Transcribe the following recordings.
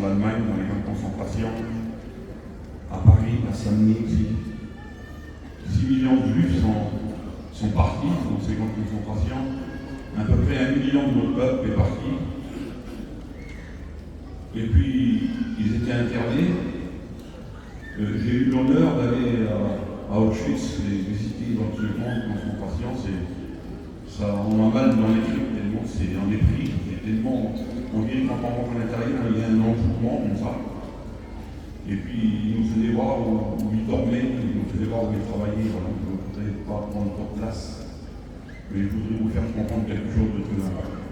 d'Allemagne dans les camps de concentration, à Paris, à Saint-Denis aussi. 6 millions de juifs sont partis dans ces camps de concentration. À peu près 1 million de notre peuple est parti. Et puis, ils étaient internés. J'ai eu l'honneur d'aller à Auschwitz et visiter dans ce camp de concentration. Ça, on a mal dans les tripes tellement c'est en mépris. Tellement, on dirait quand on rentre à l'intérieur, il y a un enjouement comme ça. Et puis, ils nous faisaient voir où ils dormaient, ils nous faisaient voir où ils travaillaient. Voilà, je ne voudrais pas prendre trop de place. Mais je voudrais vous faire comprendre quelque chose de très important.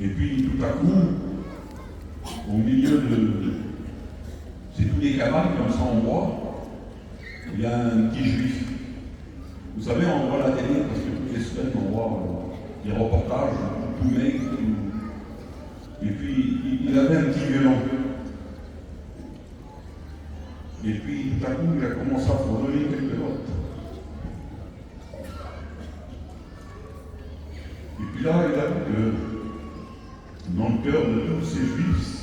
Et puis, tout à coup, au milieu de... C'est tous les cabanes comme ça en bois, il y a un petit juif. Vous savez, on voit la télé, parce que toutes les semaines, on voit des reportages, tout maigre. Et puis, il avait un petit violon. Et puis, tout à coup, il a commencé à fredonner quelques notes. Et puis là, il a vu que dans le cœur de tous ces juifs,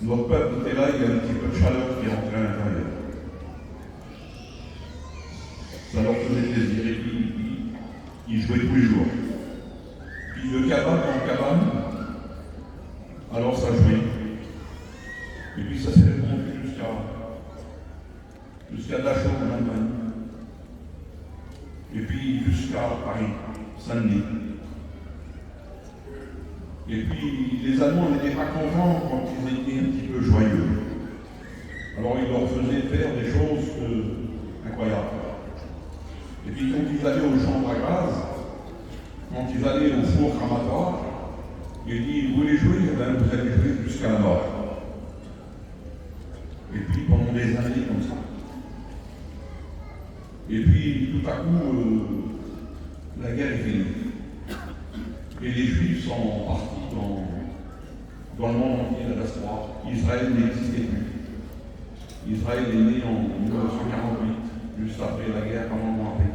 notre peuple était là, il y a un petit peu de chaleur qui rentrait à l'intérieur. Ça leur faisait plaisir et puis ils jouaient tous les jours. Puis de cabane en cabane, alors ça jouait. Et puis ça s'est répandu jusqu'à Dachau en Allemagne. Et puis jusqu'à Paris, Saint-Denis. Et puis les Allemands n'étaient pas contents quand ils étaient un petit peu joyeux. Alors ils leur faisaient faire des choses incroyables. Et puis quand ils allaient aux chambres à gaz, quand ils allaient au four cramatoire, il dit, vous voulez jouer, eh bien, vous allez jouer jusqu'à la mort. Et puis pendant des années comme ça. Et puis tout à coup, la guerre est finie. Et les Juifs sont partis dans le monde entier, la diaspora. Israël n'existait plus. Israël est né en 1948, juste après la guerre, pendant la paix.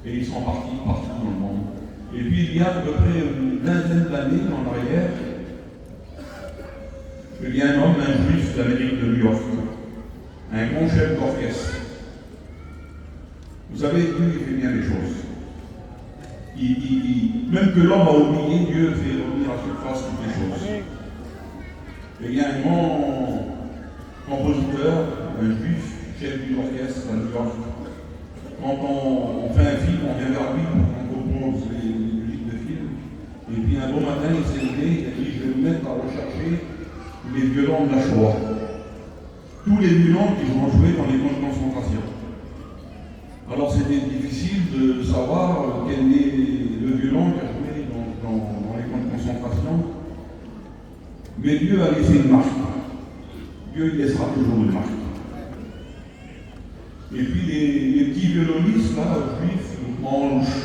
Et ils sont partis partout dans le monde. Et puis il y a à peu près une vingtaine d'années en arrière, il y a un homme, un juif d'Amérique de New York, un grand chef d'orchestre. Vous savez, Dieu il fait bien les choses. Même que l'homme a oublié, Dieu fait revenir à la surface toutes les choses. Et il y a un grand compositeur, un juif, chef d'orchestre à New York. Quand on fait un film, on vient vers lui pour qu'on compose les musiques de film. Et puis un bon matin, il s'est levé, il a dit, je vais me mettre à rechercher les violons de la Shoah. Tous les violons qui ont joué dans les camps de concentration. Alors c'était difficile de savoir quel est le violon qui a joué dans les camps de concentration. Mais Dieu a laissé une marque. Dieu il laissera toujours une marque. Et puis les petits violonistes, là, juifs, en louche,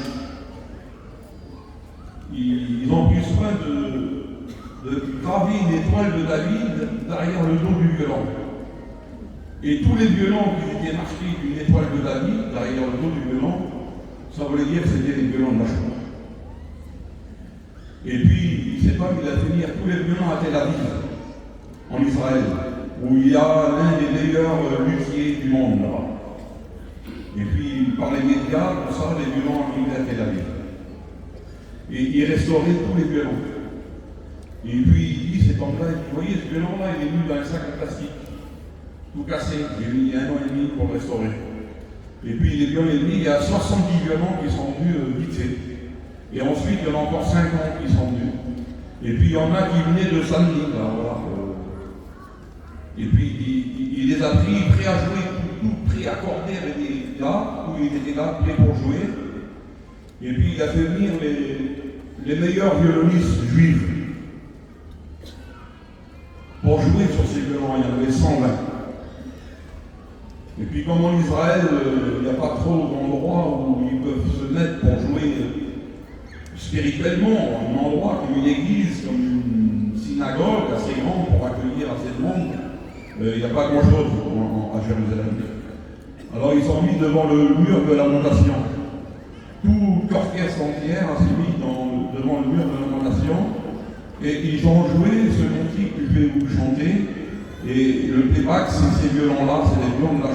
ils ont pris soin de graver une étoile de David derrière le dos du violon. Et tous les violons qui étaient marqués d'une étoile de David derrière le dos du violon, ça voulait dire que c'était les violons de la Shoah. Et puis, il ne sait pas, il a fait venir tous les violons à Tel Aviv, en Israël, où il y a l'un des meilleurs luthiers du monde là-bas. Et puis, par les médias, comme ça, les violons arrivaient à Tel Aviv. Et il restaurait tous les violons. Et puis, il dit, cet homme-là, vous voyez, ce violon-là, il est venu dans un sac en plastique, tout cassé. J'ai mis 1 an et demi pour le restaurer. Et puis, les violons, il y a 70 violons qui sont venus vite fait. Et ensuite, il y en a encore 50 qui sont venus. Et puis, il y en a qui venaient de Saint-Denis, là, voilà. Et puis, il les a pris, prêts à jouer, tout prêts à accorder avec des gars, où il était là, prêts pour jouer. Et puis, il a fait venir les meilleurs violonistes juifs pour jouer sur ces violons. Il y en avait 120. Et puis, comme en Israël, il n'y a pas trop d'endroits où ils peuvent se mettre pour jouer spirituellement, un endroit comme une église, comme une synagogue assez grande pour accueillir assez de monde, il n'y a pas grand-chose à Jérusalem. Alors ils sont mis devant le mur de lamentation. Tout l'orchestre entière s'est mis devant le mur de lamentation et ils ont joué ce cantique du écoutez ou vous chantez. Et le playback, c'est ces violons-là, c'est les violons de la